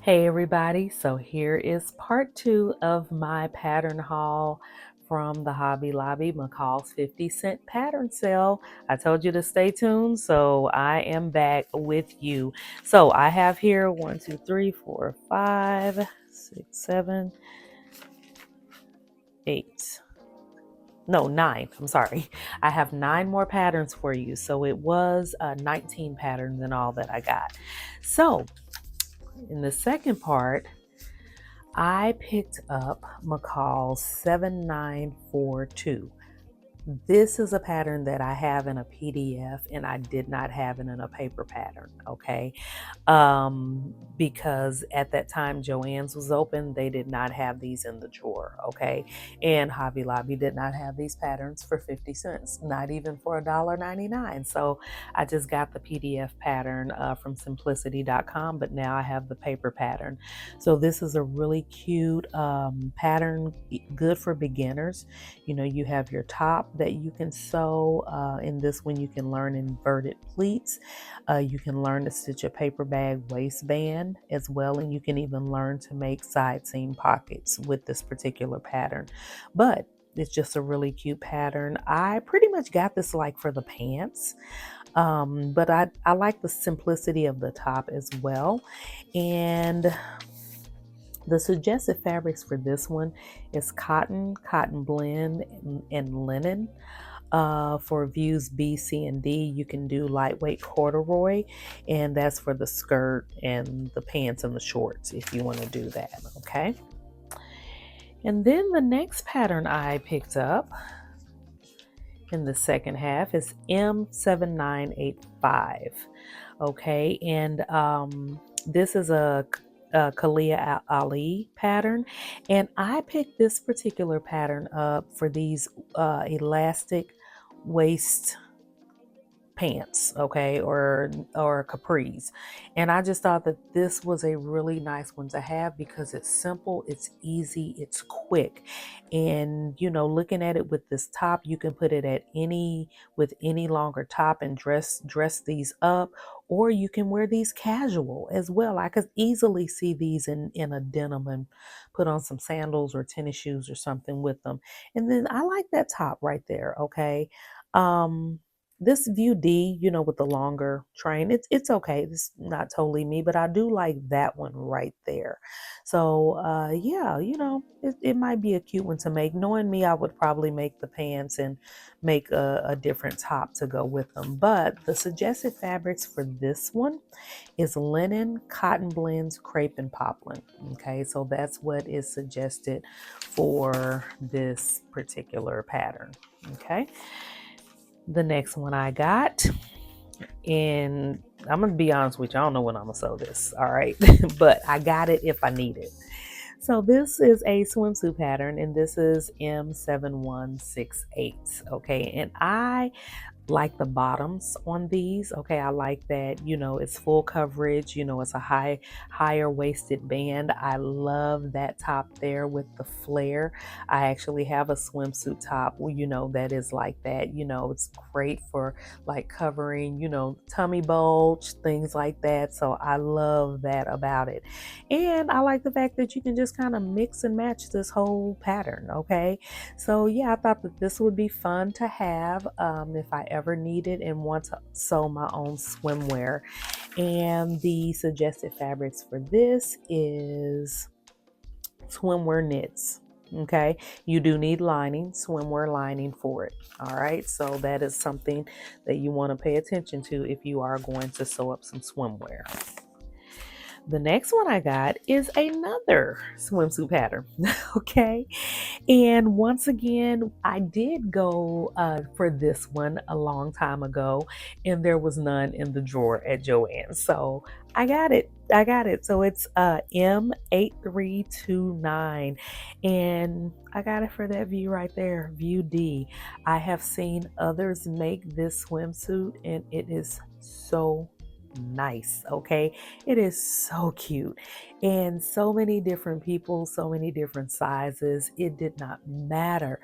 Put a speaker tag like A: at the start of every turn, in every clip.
A: Hey everybody, so here is part 2 of my pattern haul from the Hobby Lobby McCall's 50-cent pattern sale. I told you to stay tuned, so I am back with you. So I have here 1, 2, 3, 4, 5, 6, 7, 8. No, 9. I'm sorry. I have 9 more patterns for you. So it was 19 patterns in all that I got. So in the second part, I picked up McCall's 7942. This is a pattern that I have in a PDF and I did not have it in a paper pattern, okay? Because at that time Joann's was open, they did not have these in the drawer, okay? And Hobby Lobby did not have these patterns for 50 cents, not even for $1.99. So I just got the PDF pattern from simplicity.com, but now I have the paper pattern. So this is a really cute pattern, good for beginners. You know, you have your top that you can sew. In this one, you can learn inverted pleats. You can learn to stitch a paper bag waistband as well, and you can even learn to make side seam pockets with this particular pattern. But it's just a really cute pattern. I pretty much got this like for the pants, but I like the simplicity of the top as well. And the suggested fabrics for this one is cotton, cotton blend, and linen. For views B, C, and D, you can do lightweight corduroy, and that's for the skirt and the pants and the shorts if you want to do that, okay? And then the next pattern I picked up in the second half is M7985, okay? And this is a Kalia Ali pattern, and I picked this particular pattern up for these elastic waist pants, okay, or capris. And I just thought that this was a really nice one to have because it's simple, it's easy, it's quick. And you know, looking at it with this top, you can put it at any longer top and dress these up, or you can wear these casual as well. I could easily see these in a denim and put on some sandals or tennis shoes or something with them. And then I like that top right there, okay? This view D, you know, with the longer train, it's okay. It's not totally me, but I do like that one right there. So yeah, you know, it might be a cute one to make. Knowing me, I would probably make the pants and make a different top to go with them. But the suggested fabrics for this one is linen, cotton blends, crepe, and poplin. Okay, so that's what is suggested for this particular pattern. Okay. The next one I got, and I'm gonna be honest with you, I don't know when I'm gonna sew this, all right? But I got it if I need it. So this is a swimsuit pattern, and this is M7168, okay? And I like the bottoms on these, okay? I like that, you know, it's full coverage, you know, it's a higher waisted band. I love that top there with the flare. I actually have a swimsuit top, you know, that is like that. You know, it's great for like covering, you know, tummy bulge, things like that. So I love that about it. And I like the fact that you can just kind of mix and match this whole pattern, okay? So yeah, I thought that this would be fun to have if I ever need it and want to sew my own swimwear. And the suggested fabrics for this is swimwear knits. Okay, you do need lining, swimwear lining for it. All right, so that is something that you want to pay attention to if you are going to sew up some swimwear. The next one I got is another swimsuit pattern. Okay. And once again, I did go for this one a long time ago, and there was none in the drawer at Joann's. So I got it. I got it. So it's M8329. And I got it for that view right there, view D. I have seen others make this swimsuit, and it is so nice. Okay, it is so cute, and so many different people, so many different sizes. It did not matter.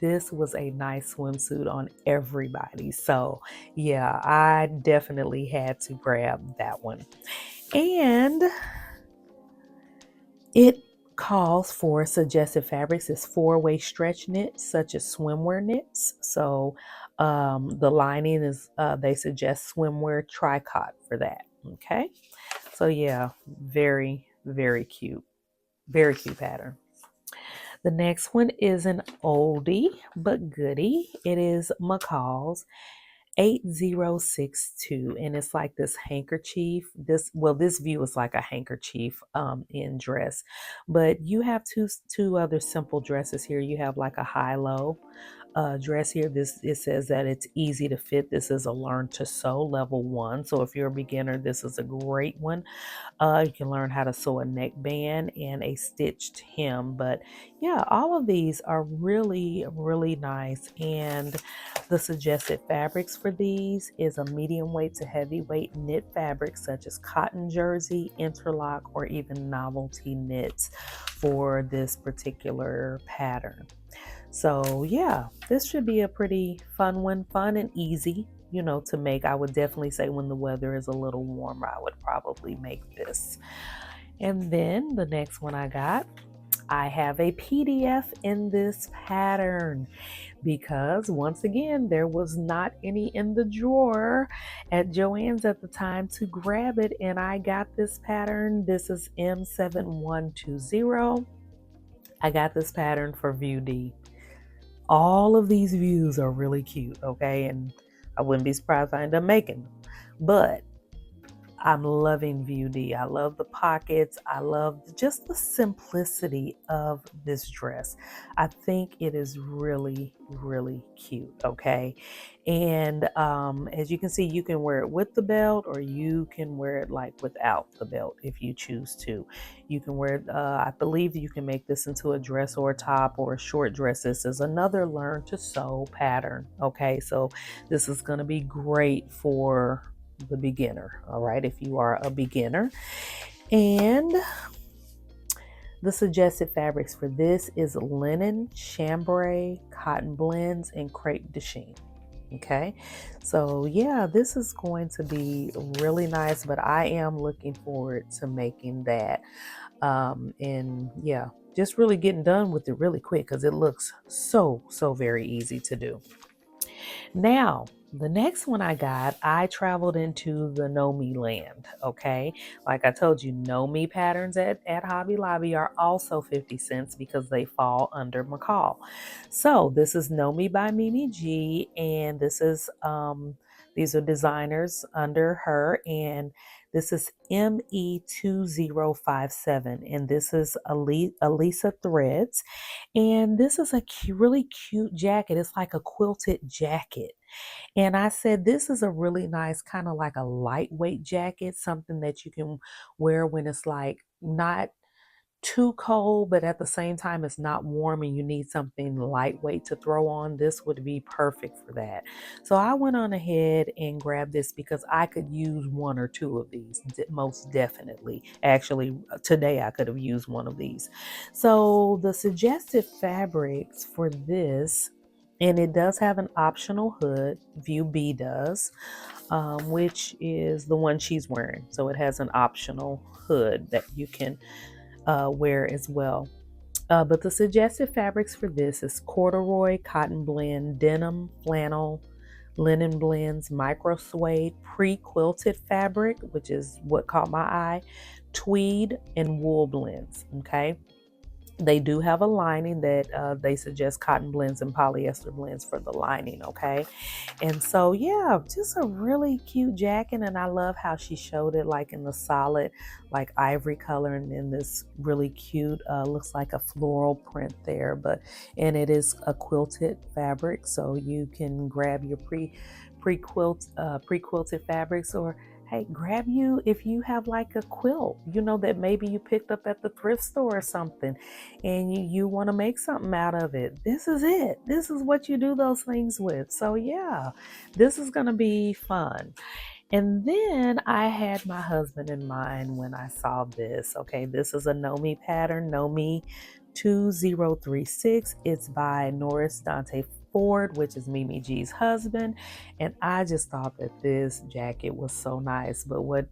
A: This was a nice swimsuit on everybody. So yeah, I definitely had to grab that one. And It calls for suggested fabrics is four-way stretch knits such as swimwear knits. So the lining is they suggest swimwear tricot for that. Okay. So yeah, very cute. Very cute pattern. The next one is an oldie but goodie. It is McCall's 8062, and it's like this handkerchief. This view is like a handkerchief in dress, but you have two other simple dresses here. You have like a high-low dress here. This it says that it's easy to fit. This is a learn to sew level 1. So if you're a beginner, this is a great one. You can learn how to sew a neckband and a stitched hem. But yeah, all of these are really nice. And the suggested fabrics for these is a medium weight to heavyweight knit fabric such as cotton jersey, interlock, or even novelty knits for this particular pattern. So yeah, this should be a pretty fun one, fun and easy, to make. I would definitely say when the weather is a little warmer, I would probably make this. And then the next one I have a PDF in this pattern because once again, there was not any in the drawer at Joann's at the time to grab it. And I got this pattern. This is M7120. I got this pattern for View D. All of these views are really cute, okay? And I wouldn't be surprised if I end up making them. But I'm loving View D. I love the pockets. I love just the simplicity of this dress. I think it is really cute, okay? And as you can see, you can wear it with the belt or you can wear it like without the belt if you choose to. You can wear it, I believe you can make this into a dress or a top or a short dress. This is another learn to sew pattern, okay? So this is going to be great for the beginner, all right, if you are a beginner. And the suggested fabrics for this is linen, chambray, cotton blends, and crepe de chine. Okay, so yeah, this is going to be really nice, but I am looking forward to making that. And yeah, just really getting done with it really quick because it looks so very easy to do. Now, the next one I traveled into the Know Me land, okay? Like I told you, Know Me patterns at Hobby Lobby are also 50 cents because they fall under McCall. So this is Know Me by Mimi G, and this is, these are designers under her, and this is ME2057, and this is Elisa Threads. And this is a really cute jacket. It's like a quilted jacket. And I said, this is a really nice kind of like a lightweight jacket, something that you can wear when it's like not too cold, but at the same time, it's not warm and you need something lightweight to throw on. This would be perfect for that. So I went on ahead and grabbed this because I could use one or two of these, most definitely. Actually, today I could have used one of these. So the suggested fabrics for this, and it does have an optional hood, View B does, which is the one she's wearing. So it has an optional hood that you can wear as well. But the suggested fabrics for this is corduroy, cotton blend, denim, flannel, linen blends, micro suede, pre-quilted fabric, which is what caught my eye, tweed, and wool blends. Okay. They do have a lining that they suggest cotton blends and polyester blends for the lining, okay? And so, yeah, just a really cute jacket, and I love how she showed it like in the solid, like ivory color, and then this really cute, looks like a floral print there, and it is a quilted fabric, so you can grab your pre-quilted fabrics, or hey, grab you if you have like a quilt, that maybe you picked up at the thrift store or something, and you want to make something out of it. This is it. This is what you do those things with. So yeah, this is going to be fun. And then I had my husband in mind when I saw this. Okay, this is a Know Me pattern, Know Me 2036. It's by Norris Dante Ford, which is Mimi G's husband. And I just thought that this jacket was so nice. But what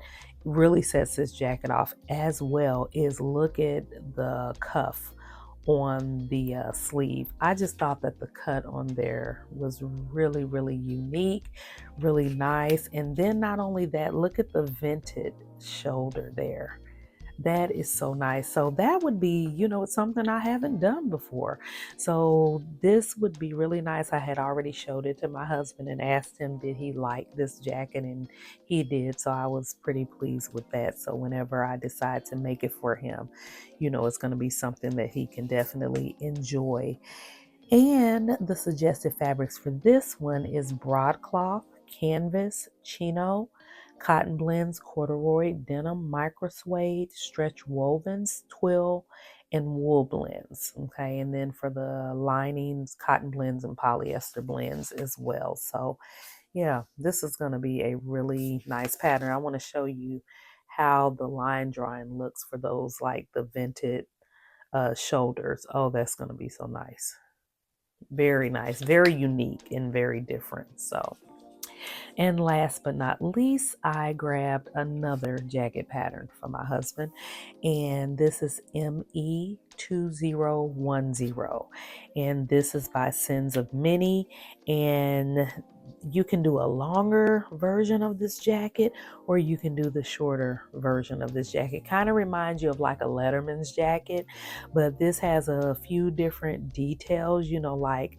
A: really sets this jacket off as well is look at the cuff on the sleeve. I just thought that the cut on there was really, really unique, really nice. And then not only that, look at the vented shoulder there. That is so nice. So that would be, something I haven't done before. So this would be really nice. I had already showed it to my husband and asked him, did he like this jacket? And he did. So I was pretty pleased with that. So whenever I decide to make it for him, it's going to be something that he can definitely enjoy. And the suggested fabrics for this one is broadcloth, canvas, chino, cotton blends, corduroy, denim, micro suede, stretch wovens, twill, and wool blends. Okay, and then for the linings, cotton blends and polyester blends as well. So yeah, this is going to be a really nice pattern. I want to show you how the line drawing looks for those like the vented shoulders. Oh, that's going to be so nice. Very nice, very unique and very different. So, and last but not least, I grabbed another jacket pattern for my husband, and this is ME2010, and this is by Sins of Many. And you can do a longer version of this jacket, or you can do the shorter version of this jacket. Kind of reminds you of like a Letterman's jacket, but this has a few different details, like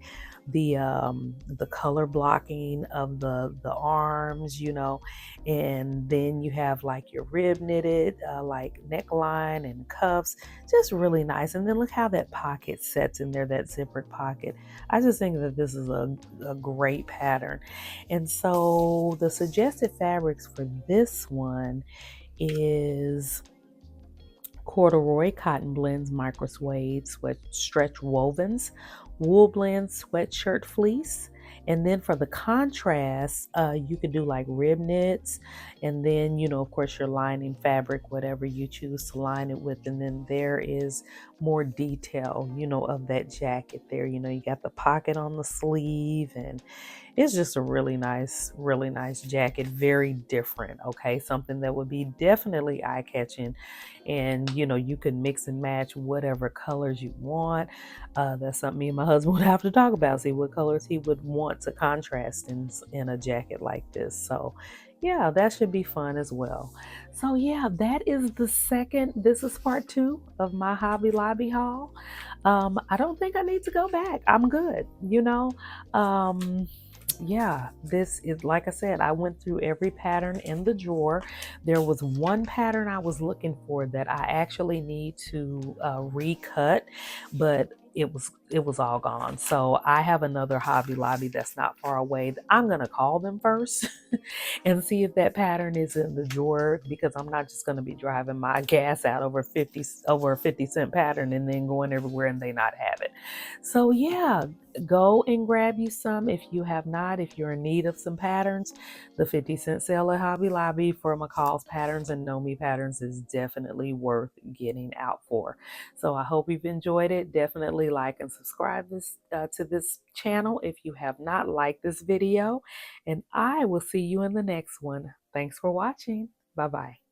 A: the color blocking of the arms, and then you have like your rib knitted like neckline and cuffs, just really nice. And then look how that pocket sets in there, that zippered pocket. I just think that this is a great pattern. And so the suggested fabrics for this one is corduroy, cotton blends, micro suede, stretch wovens, wool blends, sweatshirt fleece. And then for the contrast, you could do like rib knits, and then, of course, your lining fabric, whatever you choose to line it with. And then there is more detail, of that jacket there. You got the pocket on the sleeve, and it's just a really nice jacket. Very different. Okay. Something that would be definitely eye catching. And, you could mix and match whatever colors you want. That's something me and my husband would have to talk about. See what colors he would want to contrast in a jacket like this. So, yeah, that should be fun as well. So, yeah, that is this is part 2 of my Hobby Lobby haul. I don't think I need to go back. I'm good, yeah, this is, like I said, I went through every pattern in the drawer. There was one pattern I was looking for that I actually need to recut, but it was all gone. So I have another Hobby Lobby that's not far away. I'm gonna call them first and see if that pattern is in the drawer, because I'm not just gonna be driving my gas out over a 50-cent pattern and then going everywhere and they not have it. So yeah, go and grab you some if you have not. If you're in need of some patterns, the 50-cent sale at Hobby Lobby for McCall's patterns and Know Me patterns is definitely worth getting out for. So I hope you've enjoyed it. Definitely like and subscribe to this channel if you have not liked this video. And I will see you in the next one. Thanks for watching. Bye-bye.